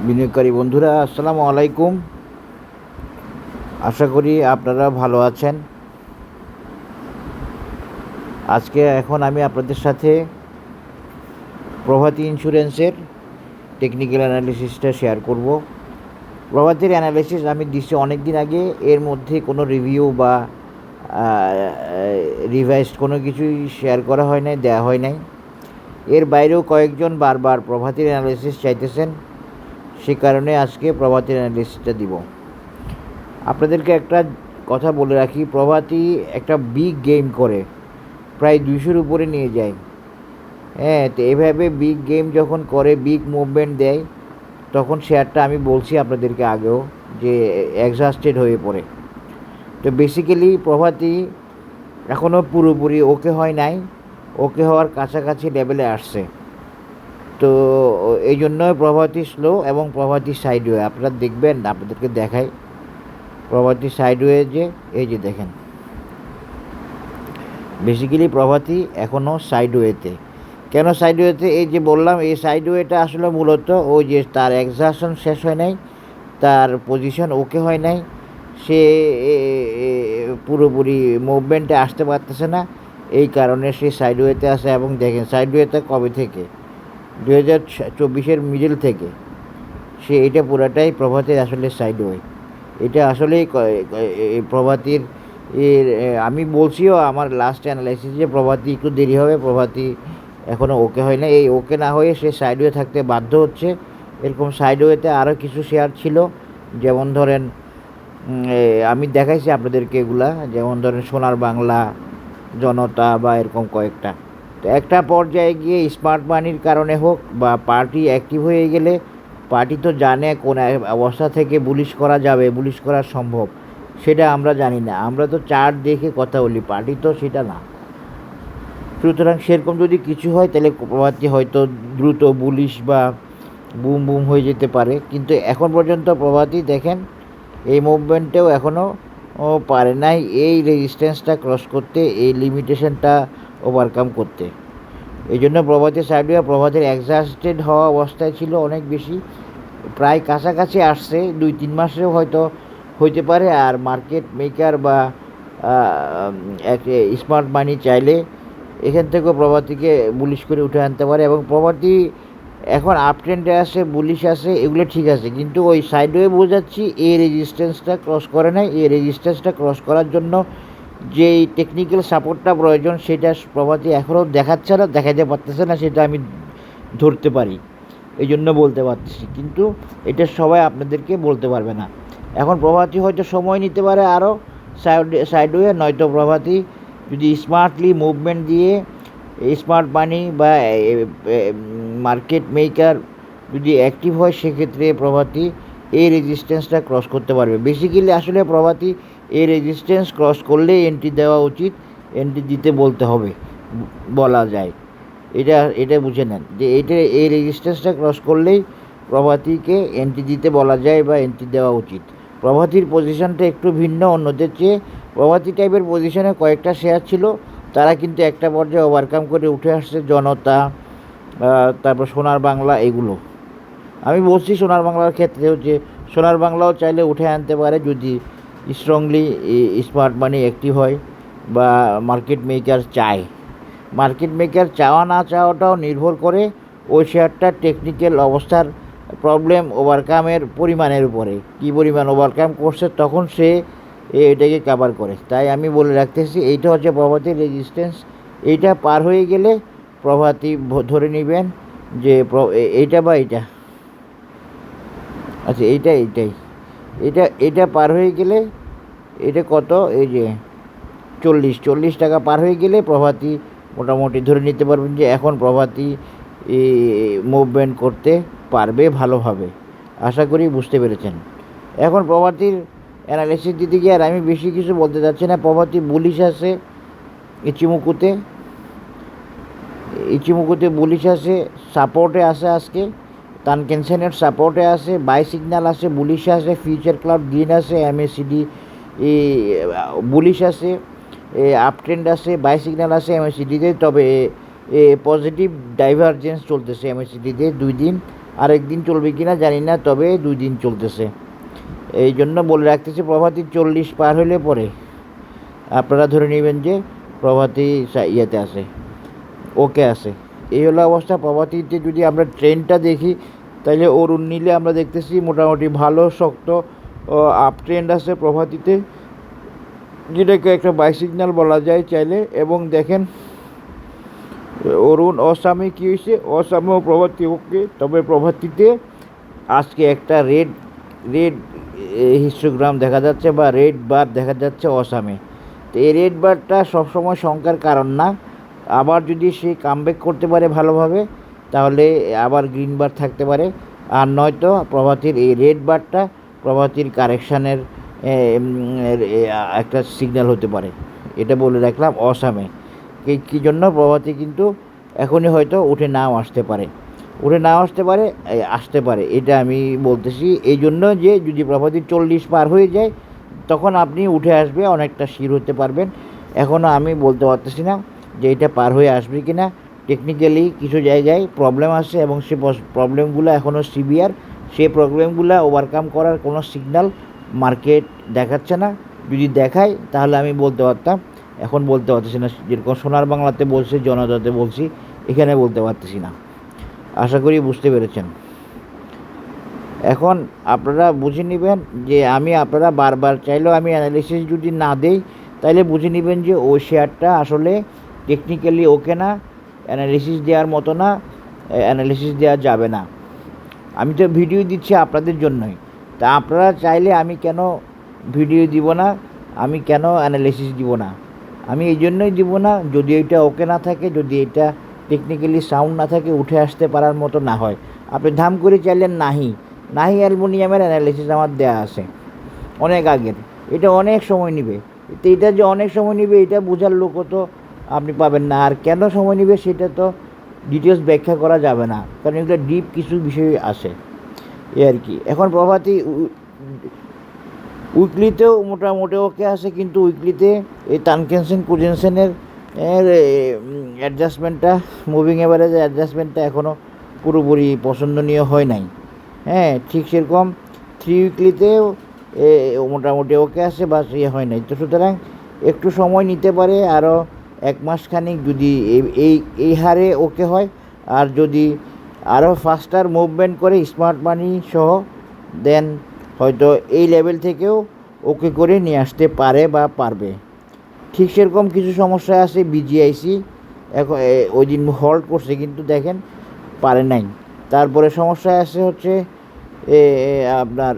বিনিয়োগকারী বন্ধুরা, আসসালামু আলাইকুম। আশা করি আপনারা ভালো আছেন। এখন আমি আপনাদের সাথে প্রভাতী ইন্স্যুরেন্সের টেকনিক্যাল অ্যানালিসিসটা শেয়ার করব। প্রভাতীর অ্যানালিসিস আমি দিচ্ছি অনেক দিন আগে, এর মধ্যে কোনো রিভিউ বা রিভাইজড কোনো কিছুই শেয়ার করা হয় নাই, দেওয়া হয় নাই। এর বাইরেও কয়েকজন বারবার প্রভাতীর অ্যানালিসিস চাইতেছেন, সে কারণে আজকে প্রভাতীর অ্যানালিসিসটা দিব। আপনাদেরকে একটা কথা বলে রাখি, প্রভাতী একটা বিগ গেম করে, প্রায় 200-র উপরে নিয়ে যায়। হ্যাঁ, তো এভাবে বিগ গেম যখন করে, বিগ মুভমেন্ট দেয়, তখন শেয়ারটা আমি বলছি আপনাদেরকে আগেও যে এক্সহস্টেড হয়ে পড়ে। তো বেসিক্যালি প্রভাতী এখনও পুরোপুরি ওকে হয় নাই, ওকে হওয়ার কাছাকাছি লেভেলে আসছে। তো এই জন্য প্রভাতী স্লো এবং প্রভাতী সাইডওয়ে আপনারা দেখবেন, আপনাদেরকে দেখাই প্রভাতী সাইডওয়ে, যে এই যে দেখেন, বেসিক্যালি প্রভাতী এখনও সাইডওয়েতে। কেন সাইডওয়েতে? এই যে বললাম, এই সাইডওয়েটা আসলে মূলত ওই যে তার এক্সাশন শেষ হয় নাই, তার পজিশন ওকে হয় নাই, সে পুরোপুরি মুভমেন্টে আসতে পারতেছে না, এই কারণে সে সাইডওয়েতে আসে। এবং দেখেন সাইডওয়েতে কবে থেকে, 2024-এর মিডল থেকে সে এটা পুরাটাই প্রভাতের আসলে সাইডওয়ে। এটা আসলেই প্রভাতীর আমি বলছিও আমার লাস্ট অ্যানালাইসিস যে প্রভাতী একটু দেরি হবে, প্রভাতী এখনও ওকে হয় না। এই ওকে না হয়ে সে সাইডওয়ে থাকতে বাধ্য হচ্ছে। এরকম সাইডওয়েতে আরও কিছু শেয়ার ছিল, যেমন ধরেন আমি দেখাইছি আপনাদেরকে এগুলা, যেমন ধরেন সোনার বাংলা, জনতা বা এরকম কয়েকটা। তো একটা পর্যায়ে গিয়ে স্মার্ট মানির কারণে হোক বা পার্টি অ্যাক্টিভ হয়ে গেলে, পার্টি তো জানে কোন অবস্থা থেকে বুলিশ করা যাবে, বুলিশ করা সম্ভব, সেটা আমরা জানি না। আমরা তো চার্ট দেখে কথা বলি, পার্টি তো সেটা না। সুতরাং সেরকম যদি কিছু হয় তাহলে প্রভাতী হয়তো দ্রুত বুলিশ বা বুম বুম হয়ে যেতে পারে। কিন্তু এখন পর্যন্ত প্রভাতী দেখেন এই মুভমেন্টেও এখনও পারে নাই এই রেজিস্ট্যান্সটা ক্রস করতে, এই লিমিটেশনটা ওভারকাম করতে। এই জন্য প্রভাতী সাইডওয়ে, প্রভাতের এক্সহস্টেড হওয়া অবস্থায় ছিল অনেক বেশি, প্রায় কাছাকাছি আসছে, 2-3 মাসেও হয়তো হইতে পারে। আর মার্কেট মেকার বা স্মার্ট মানি চাইলে এখান থেকেও প্রভাতীকে বুলিশ করে উঠে আনতে পারে। এবং প্রভাতী এখন আপ ট্রেন্ডে আসে, বুলিশ আসে, এগুলো ঠিক আছে, কিন্তু ওই সাইডওয়ে বোঝাচ্ছি এই রেজিস্ট্যান্সটা ক্রস করে নাই। এই রেজিস্ট্যান্সটা ক্রস করার জন্য যেই টেকনিক্যাল সাপোর্টটা প্রয়োজন, সেটা প্রভাতী এখনও দেখাচ্ছে না, দেখাতে পারতেছে না, সেটা আমি ধরতে পারি, এই জন্য বলতে পারছি। কিন্তু এটা সবাই আপনাদেরকে বলতে পারবে না। এখন প্রভাতী হয়তো সময় নিতে পারে আরও সাইডওয়ে, নয়তো প্রভাতী যদি স্মার্টলি মুভমেন্ট দিয়ে স্মার্ট মানি বা মার্কেট মেকার যদি অ্যাক্টিভ হয়, সেক্ষেত্রে প্রভাতী এই রেজিস্ট্যান্সটা ক্রস করতে পারবে। বেসিক্যালি আসলে প্রভাতী এই রেজিস্ট্যান্স ক্রস করলেই এন্ট্রি দেওয়া উচিত, এন্ট্রি দিতে বলতে হবে, বলা যায়। এটা বুঝে নেন যে এই রেজিস্ট্যান্সটা ক্রস করলেই প্রভাতীকে এন্ট্রি দিতে বলা যায় বা এন্ট্রি দেওয়া উচিত। প্রভাতীর পজিশনটা একটু ভিন্ন অন্যদের চেয়ে। প্রভাতী টাইপের পজিশনে কয়েকটা শেয়ার ছিল, তারা কিন্তু একটা পর্যায়ে ওভারকাম করে উঠে আসছে, জনতা, তারপর সোনার বাংলা, এগুলো আমি বলছি। সোনার বাংলার ক্ষেত্রেও যে সোনার বাংলাও চাইলে উঠে আনতে পারে যদি স্ট্রংলি স্মার্ট মানি অ্যাক্টিভ হয় বা মার্কেট মেকার চায়। মার্কেট মেকার চাওয়া না চাওয়াটাও নির্ভর করে ওই শেয়ারটার টেকনিক্যাল অবস্থার প্রবলেম ওভারকামের পরিমাণের উপরে। কী পরিমাণ ওভারকাম করছে তখন সে এটাকে কভার করে। তাই আমি বলে রাখতেছি, এইটা হচ্ছে প্রভাতীর রেজিস্ট্যান্স। এইটা পার হয়ে গেলে প্রভাতী ধরে নেবেন যে এইটা বা এইটা, আচ্ছা এইটাই এটা পার হয়ে গেলে, এটা কত, এই যে 40 টাকা পার হয়ে গেলে প্রভাতী মোটামুটি ধরে নিতে পারবেন যে এখন প্রভাতী মুভমেন্ট করতে পারবে ভালোভাবে। আশা করি বুঝতে পেরেছেন। এখন প্রভাতীর অ্যানালিসিস দিতে গিয়ে আর আমি বেশি কিছু বলতে চাচ্ছি না। প্রভাতী বুলিশ আছে ইচিমুকুতে বুলিশ আছে, সাপোর্টে আছে আজকে, তানকেনসেনের সাপোর্টে আছে, বাই সিগন্যাল আছে, বুলিশ আছে, ফিউচার ক্লাব গ্রিন আছে, এমএসিডি বুলিশ আছে, আপ ট্রেন্ড আছে, বাই সিগন্যাল আছে এমএসিডিতে। তবে পজিটিভ ডাইভারজেন্স চলতেছে এমএসিডিতে 2 দিন, আরেকদিন চলবে কি না জানি না, তবে 2 দিন চলতেছে। এই জন্য বলে রাখতেছি, প্রভাতী 40 পার হলে পরে আপনারা ধরে নেবেন যে প্রভাতী ইয়েতে আছে, ওকে আছে। এই হলো অবস্থা। প্রভাতীতে যদি আমরা ট্রেনটা দেখি, তাহলে অরুণ নীলে আমরা দেখতেছি মোটামুটি ভালো শক্ত আপ ট্রেন্ড আছে প্রভাতীতে, যেটাকে একটা বাইসিগনাল বলা যায় চাইলে। এবং দেখেন অরুণ অসামে কী হয়েছে, অসামে ও প্রভাতী ওকে, তবে প্রভাতীতে আজকে একটা রেড রেড হিস্টোগ্রাম দেখা যাচ্ছে বা রেড বার দেখা যাচ্ছে অসামে। তো এই রেড বারটা সবসময় শঙ্কার কারণ না, আবার যদি সে কামব্যাক করতে পারে ভালোভাবে, তাহলে আবার গ্রিন বার থাকতে পারে। আর নয়তো প্রভাতীর এই রেড বারটা প্রভাতীর কারেকশানের একটা সিগন্যাল হতে পারে। এটা বলে রাখলাম অসামে। কী জন্য প্রভাতী কিন্তু এখনই হয়তো উঠে নাও আসতে পারে, আসতে পারে, এটা আমি বলতেছি। এই জন্য যে যদি প্রভাতী 40 পার হয়ে যায়, তখন আপনি উঠে আসবে, অনেকটা শির হতে পারবেন। এখনও আমি বলতে পারতেছি না যে এটা পার হয়ে আসবে কি না। টেকনিক্যালি কিছু জায়গায় প্রবলেম আছে এবং সে প্রবলেমগুলো এখনও সিভিয়ার। সেই প্রবলেমগুলো ওভারকাম করার কোনো সিগন্যাল মার্কেট দেখাচ্ছে না। যদি দেখায় তাহলে আমি বলতে পারতাম, এখন বলতে পারতেছি না। যেরকম সোনার বাংলাতে বলছি, জনতাতে বলছি, এখানে বলতে পারতেছি না। আশা করি বুঝতে পেরেছেন। এখন আপনারা বুঝে নেবেন যে আপনারা বারবার চাইলেও আমি অ্যানালিসিস যদি না দেই, তাহলে বুঝে নেবেন যে ওই শেয়ারটা আসলে টেকনিক্যালি ওকে না, অ্যানালিসিস দেওয়ার মতো না, অ্যানালিসিস দেওয়া যাবে না। আমি তো ভিডিও দিচ্ছি আপনাদের জন্যই, তা আপনারা চাইলে আমি কেন ভিডিও দিব না, আমি কেন অ্যানালিসিস দিব না? আমি এই জন্যই দিব না, যদি এটা ওকে না থাকে, যদি এটা টেকনিক্যালি সাউন্ড না থাকে, উঠে আসতে পারার মতো না হয়। আপনি ধাম করে চাইলেন নাহি অ্যালুমিনিয়ামের অ্যানালিসিস আমার দেওয়া আছে অনেক আগের। এটা অনেক সময় নেবে, তো এটা যে অনেক সময় নেবে এটা বোঝার লোকও তো আপনি পাবেন না। আর কেন সময় নেবে সেটা তো ডিটেলস ব্যাখ্যা করা যাবে না, কারণ এগুলো ডিপ কিছু বিষয় আছে, এ আর কি। এখন প্রভাতী উইকলিতেও মোটামুটি ওকে আছে, কিন্তু উইকলিতে এই তানকেনসেন কুজেনসেনের অ্যাডজাস্টমেন্টটা, মুভিং অ্যাভারেজের অ্যাডজাস্টমেন্টটা এখনও পুরোপুরি পছন্দনীয় হয় নাই। হ্যাঁ, ঠিক সেরকম 3 উইকলিতেও মোটামুটি ওকে আছে, বা হয় নাই। তো সুতরাং একটু সময় নিতে পারে, আরও 1 মাস খানিক, যদি এই হারে ওকে হয়। আর যদি আরও ফাস্টার মুভমেন্ট করে স্মার্ট মানি সহ, দেন হয়তো এই লেভেল থেকেও ওকে করে নিয়ে আসতে পারে বা পারবে। ঠিক সেরকম কিছু সমস্যা আছে বিজিআইসি, এখন ওই দিন হল্ট করছে কিন্তু দেখেন পারে নাই। তারপরে সমস্যা আছে হচ্ছে আপনার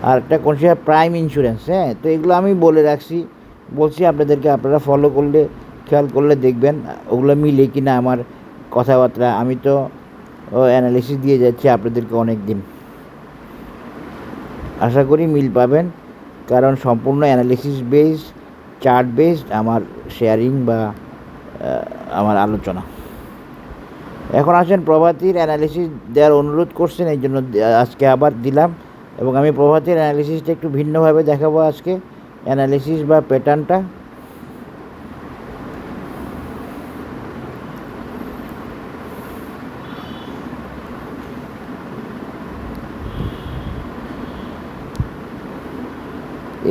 আর একটা কোন শেয়ার, প্রাইম ইন্স্যুরেন্স। হ্যাঁ, তো এগুলো আমি বলছি আপনাদেরকে, আপনারা ফলো করলে, খেয়াল করলে দেখবেন ওগুলো মিলে কি না আমার কথাবার্তা। আমি তো অ্যানালিসিস দিয়ে যাচ্ছি আপনাদেরকে অনেক দিন, আশা করি মিল পাবেন, কারণ সম্পূর্ণ অ্যানালিসিস বেসড, চার্ট বেসড আমার শেয়ারিং বা আমার আলোচনা। এখন আসেন, প্রভাতীর অ্যানালিসিস দেওয়ার অনুরোধ করছেন, এই জন্য আজকে আবার দিলাম। এবং আমি প্রভাতীর অ্যানালিসিসটা একটু ভিন্নভাবে দেখাবো আজকে, অ্যানালিসিস বা প্যাটার্নটা।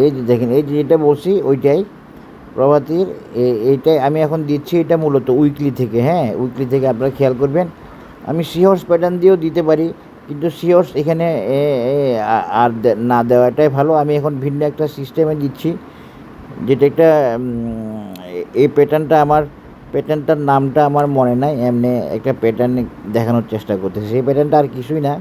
এই যে দেখেন, এই যে যেটা বলছি ওইটাই প্রভাতীর, এইটাই আমি এখন দিচ্ছি। এটা মূলত উইকলি থেকে। হ্যাঁ, উইকলি থেকে আপনারা খেয়াল করবেন। আমি সিহর্স প্যাটার্ন দিয়েও দিতে পারি, কিন্তু সিহর্স এখানে আর না দেওয়াটাই ভালো। আমি এখন ভিন্ন একটা সিস্টেমে দিচ্ছি, যেটা একটা এই প্যাটার্নটার নামটা আমার মনে নাই, এমনি একটা প্যাটার্ন দেখানোর চেষ্টা করতেছি। সেই প্যাটার্নটা আর কিছুই না,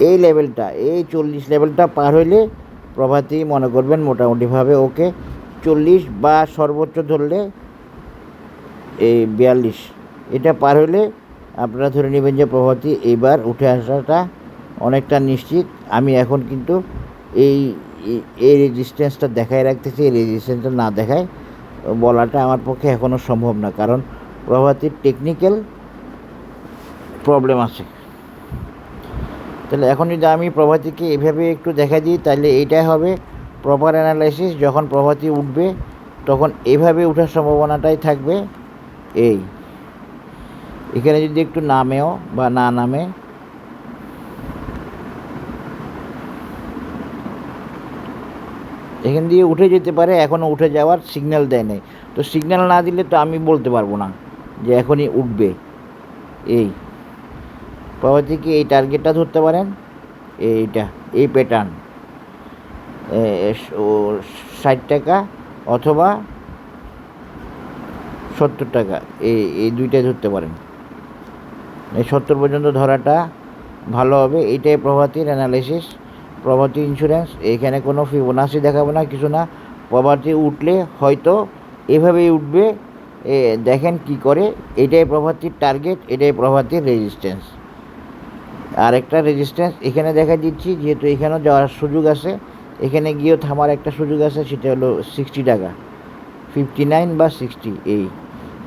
এই লেভেলটা, এই 40 লেভেলটা পার হইলে প্রভাতী মনে করবেন মোটামুটিভাবে ওকে। 40 বা সর্বোচ্চ ধরলে এই 42, এটা পার হইলে আপনারা ধরে নেবেন যে প্রভাতী এইবার উঠে আসাটা অনেকটা নিশ্চিত। আমি এখন কিন্তু এই রেজিস্ট্যান্সটা দেখায় রাখতেছি, এই রেজিস্ট্যান্সটা না দেখায় বলাটা আমার পক্ষে এখনও সম্ভব না, কারণ প্রভাতীর টেকনিক্যাল প্রবলেম আছে। তাহলে এখন যদি আমি প্রভাতীকে এভাবে একটু দেখা দিই, তাহলে এইটাই হবে প্রপার অ্যানালাইসিস। যখন প্রভাতী উঠবে তখন এভাবে ওঠার সম্ভাবনাটাই থাকবে। এখানে যদি একটু নামেও বা না নামে, এখান দিয়ে উঠে যেতে পারে, এখনও উঠে যাওয়ার সিগন্যাল দেয় নাই। তো সিগন্যাল না দিলে তো আমি বলতে পারবো না যে এখনই উঠবে। প্রভাতিকে এই টার্গেটটা ধরতে পারেন, এই প্যাটার্ন 60 টাকা অথবা 70 টাকা, এই দুইটাই ধরতে পারেন। এই 70 পর্যন্ত ধরাটা ভালো হবে। এইটাই প্রভাতির অ্যানালিসিস, প্রভাতি ইন্স্যুরেন্স। এখানে কোনো ফিবোনাসি দেখাবো না, কিছু না। প্রভাতি উঠলে হয়তো এভাবেই উঠবে, দেখেন কি করে। এটাই প্রভাতির টার্গেট, এটাই প্রভাতির রেজিস্ট্যান্স। আরেকটা রেজিস্ট্যান্স এখানে দেখা দিচ্ছি, যেহেতু এখানেও যাওয়ার সুযোগ আছে, এখানে গিয়েও থামার একটা সুযোগ আছে, সেটা হলো 60 টাকা, 59 বা 60।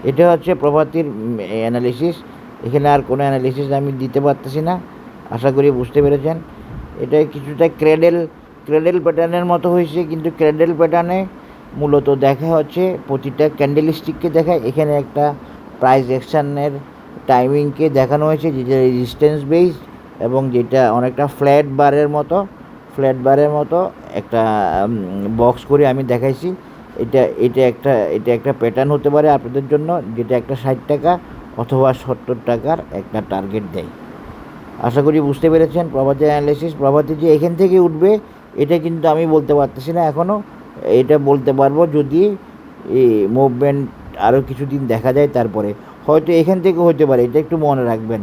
এটা হচ্ছে প্রভাতির অ্যানালিসিস। এখানে আর কোনো অ্যানালিসিস আমি দিতে পারতেছি না, আশা করি বুঝতে পেরেছেন। এটা কিছুটা ক্রেডেল প্যাটার্নের মতো হয়েছে, কিন্তু ক্রেডেল প্যাটার্নে মূলত দেখা হচ্ছে প্রতিটা ক্যান্ডেলস্টিককে দেখায়। এখানে একটা প্রাইস অ্যাকশানের টাইমিংকে দেখানো হয়েছে, যেটা রেজিস্ট্যান্স বেসড এবং যেটা অনেকটা ফ্ল্যাট বারের মতো একটা বক্স করে আমি দেখাইছি। এটা একটা প্যাটার্ন হতে পারে আপনাদের জন্য, যেটা একটা 60 টাকা অথবা 70 টাকার একটা টার্গেট দেয়। আশা করি বুঝতে পেরেছেন প্রভাতি অ্যানালিসিস। প্রভাতি যে এখান থেকে উঠবে এটা কিন্তু আমি বলতে পারতেছি না এখনও। এটা বলতে পারবো যদি মুভমেন্ট আরও কিছুদিন দেখা যায়, তারপরে হয়তো এখান থেকে হতে পারে। এটা একটু মনে রাখবেন,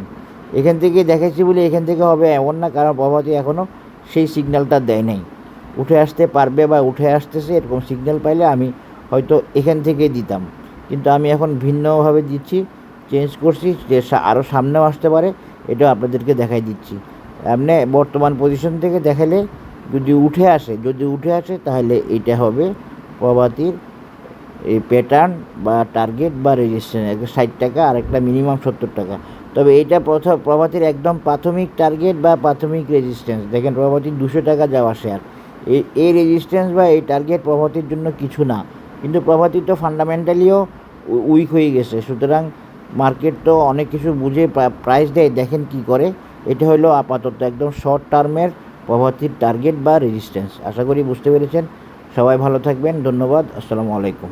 এখান থেকে দেখাচ্ছি বলে এখান থেকে হবে এমন না, কারণ প্রভাতি এখনও সেই সিগন্যালটা দেয় নাই। উঠে আসতে পারবে বা উঠে আসতেছে এরকম সিগন্যাল পাইলে আমি হয়তো এখান থেকে দিতাম, কিন্তু আমি এখন ভিন্নভাবে দিচ্ছি, চেঞ্জ করছি, যে আরও সামনেও আসতে পারে। এটাও আপনাদেরকে দেখাই দিচ্ছি। এমনি বর্তমান পজিশন থেকে দেখালে যদি উঠে আসে তাহলে এটা হবে প্রভাতির এই প্যাটার্ন বা টার্গেট বা রেজিস্ট্যান্স, একটা 60 টাকা আর একটা মিনিমাম 70 টাকা। তবে এইটা প্রভাতির একদম প্রাথমিক টার্গেট বা প্রাথমিক রেজিস্ট্যান্স। দেখেন প্রভাতির 200 টাকা যাওয়া শেয়ার, এই রেজিস্ট্যান্স বা এই টার্গেট প্রভাতির জন্য কিছু না, কিন্তু প্রভাতি তো ফান্ডামেন্টালিও উইক হয়ে গেছে। সুতরাং মার্কেট তো অনেক কিছু বুঝে প্রাইস দেয়, দেখেন কি করে। এটা হলো আপাতত একদম শর্ট টার্মের প্রভাতির টার্গেট বা রেজিস্ট্যান্স। আশা করি বুঝতে পেরেছেন। সবাই ভালো থাকবেন, ধন্যবাদ, আসসালামু আলাইকুম।